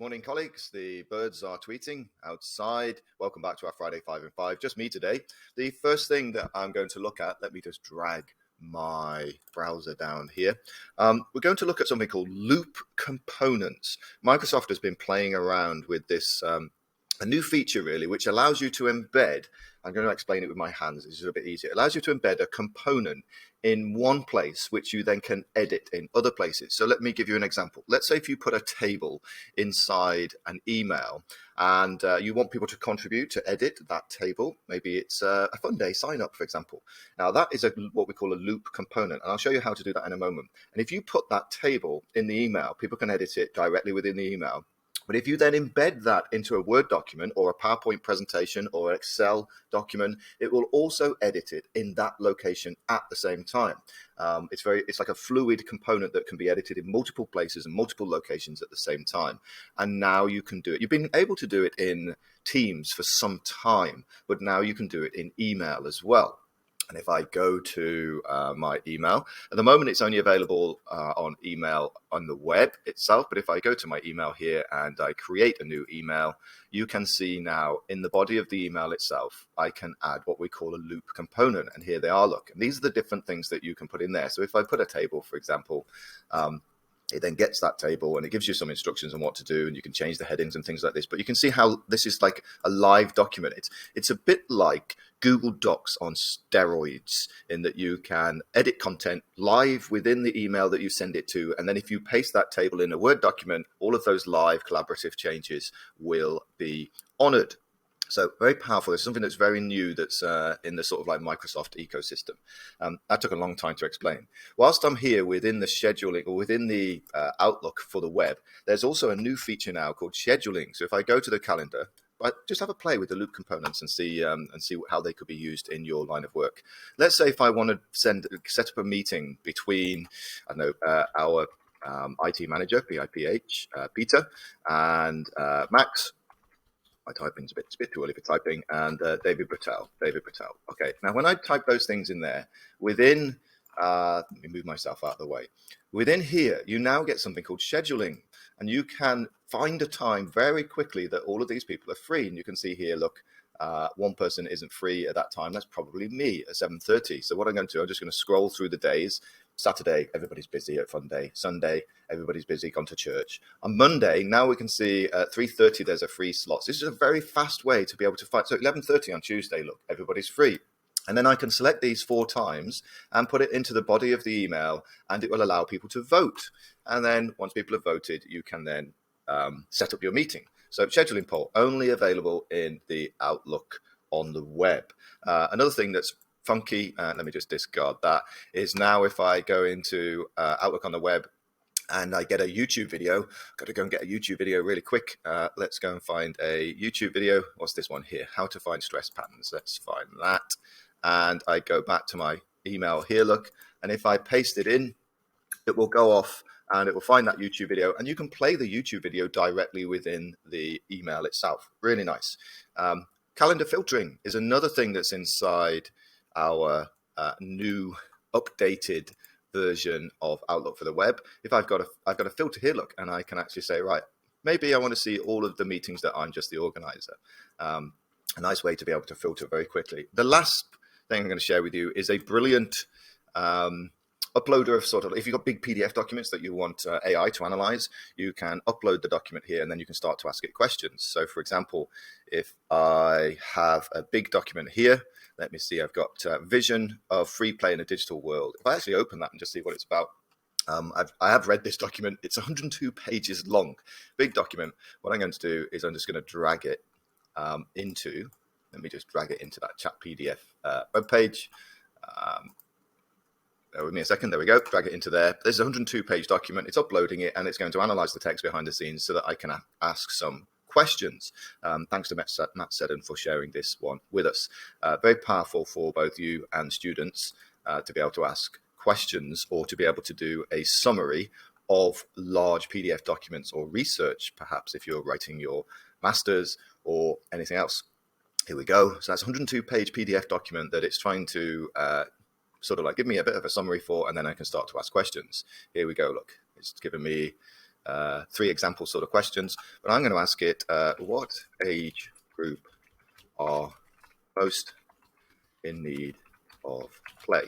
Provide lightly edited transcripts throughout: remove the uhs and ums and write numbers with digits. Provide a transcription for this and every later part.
Good morning, colleagues. The birds are tweeting outside. Welcome back to our Friday 5 and 5. Just me today. The first thing that I'm going to look at, let me just drag my browser down here. We're going to look at something called loop components. Microsoft has been playing around with this a new feature really, which allows you to embed. I'm going to explain it with my hands. This is a bit easier. It allows you to embed a component in one place, which you then can edit in other places. So let me give you an example. Let's say if you put a table inside an email and you want people to contribute to edit that table. Maybe it's a fun day sign up, for example. Now that is what we call a loop component, and I'll show you how to do that in a moment. And if you put that table in the email, people can edit it directly within the email. But if you then embed that into a Word document or a PowerPoint presentation or an Excel document, it will also edit it in that location at the same time. It's like a fluid component that can be edited in multiple places and multiple locations at the same time. And now you can do it. You've been able to do it in Teams for some time, but now you can do it in email as well. And if I go to my email, at the moment it's only available on email on the web itself. But if I go to my email here and I create a new email, you can see now in the body of the email itself, I can add what we call a loop component. And here they are, look. And these are the different things that you can put in there. So if I put a table, for example, it then gets that table and it gives you some instructions on what to do, and you can change the headings and things like this. But you can see how this is like a live document. It's a bit like Google Docs on steroids in that you can edit content live within the email that you send it to. And then if you paste that table in a Word document, all of those live collaborative changes will be honored. So very powerful. It's something that's very new that's in the sort of like Microsoft ecosystem. That took a long time to explain. Whilst I'm here within the scheduling or within the Outlook for the web, there's also a new feature now called scheduling. So if I go to the calendar, just have a play with the loop components and see how they could be used in your line of work. Let's say if I want to set up a meeting between, I don't know, our IT manager, PIPH, Peter, and Max. My typing's a bit too early for typing, and David Brattel. Okay, now when I type those things in there, within, let me move myself out of the way. Within here, you now get something called scheduling, and you can find a time very quickly that all of these people are free. And you can see here, look, one person isn't free at that time. That's probably me at 7:30. So what I'm going to do, I'm just going to scroll through the days. Saturday, everybody's busy at fun day. Sunday, everybody's busy, gone to church. On Monday, now we can see at 3:30, there's a free slot. So this is a very fast way to be able to find. So 11:30 on Tuesday, look, everybody's free. And then I can select these 4 times and put it into the body of the email, and it will allow people to vote. And then once people have voted, you can then set up your meeting. So scheduling poll, only available in the Outlook on the web. Another thing that's funky, let me just discard that, is now if I go into Outlook on the web and I get a YouTube video, got to go and get a YouTube video really quick. Let's go and find a YouTube video. What's this one here? How to find stress patterns. Let's find that. And I go back to my email here, look, and if I paste it in, it will go off and it will find that YouTube video, and you can play the YouTube video directly within the email itself. Really nice. Calendar filtering is another thing that's inside our new updated version of Outlook for the web. If I've got a filter here, look, and I can actually say, right, maybe I want to see all of the meetings that I'm just the organizer. A nice way to be able to filter very quickly. The last thing I'm going to share with you is a brilliant uploader of sort of, if you've got big PDF documents that you want AI to analyze, you can upload the document here and then you can start to ask it questions. So for example, if I have a big document here, let me see, I've got vision of free play in a digital world. If I actually open that and just see what it's about, I have read this document. It's 102 pages long, big document. What I'm going to do is I'm just going to drag it let me just drag it into that chat PDF webpage. Bear with me a second. There we go. Drag it into there. There's a 102-page document. It's uploading it, and it's going to analyze the text behind the scenes so that I can ask some questions. Thanks to Matt Seddon for sharing this one with us. Very powerful for both you and students to be able to ask questions or to be able to do a summary of large PDF documents or research, perhaps if you're writing your master's or anything else. Here we go. So that's a 102-page PDF document that it's trying to sort of like give me a bit of a summary for, and then I can start to ask questions. Here we go. Look, it's given me 3 example sort of questions, but I'm going to ask it, what age group are most in need of play?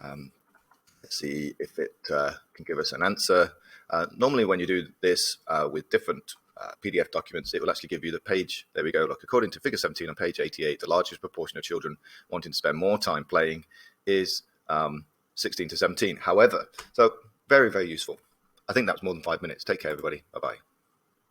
Let's see if it can give us an answer. Normally when you do this with different PDF documents, it will actually give you the page. There we go. Look, according to figure 17 on page 88, the largest proportion of children wanting to spend more time playing is 16 to 17. However, so very, very useful. I think that's more than 5 minutes. Take care, everybody. Bye-bye.